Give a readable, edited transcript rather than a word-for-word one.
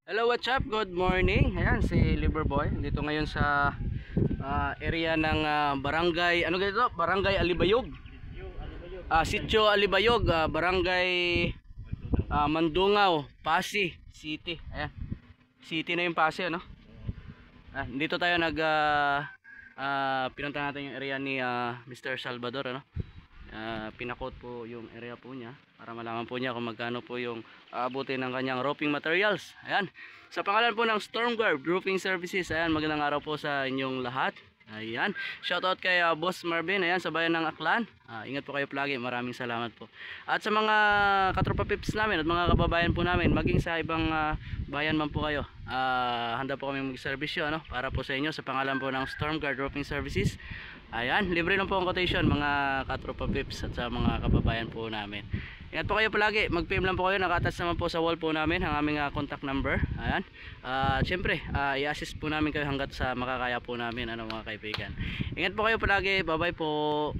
Hello, what's up? Good morning. Ayan, si Liverboy. Dito ngayon sa area ng barangay, ano ganito? Barangay Alibayog. Sitio Alibayog, barangay Mandungaw, Pasig City. Ayan. City na yung Pasig, ano? Dito tayo pinunta natin yung area ni Mr. Salvador, ano? Pinakot po yung area po niya para malaman po niya kung magkano po yung aabutin ng kanyang roofing materials. Ayan, sa pangalan po ng Stormguard Roofing Services. Ayan, magandang araw po sa inyong lahat. Ayan, shoutout kay Boss Marvin, ayan, sa bayan ng Aklan. Ingat po kayo palagi, maraming salamat po. At sa mga katropa pips namin at mga kababayan po namin, maging sa ibang bayan man po kayo, handa po kami mag-servisyo, ano, para po sa inyo sa pangalan po ng Stormguard Roofing Services. Ayan, libre lang po ang quotation mga katropa pips at sa mga kababayan po namin. Ingat po kayo palagi, mag-PM lang po kayo, naka-attach naman po sa wall po namin ang aming contact number. Ayan, syempre i-assist po namin kayo hanggat sa makakaya po namin, ano, mga kaibigan. Ingat po kayo palagi, bye bye po.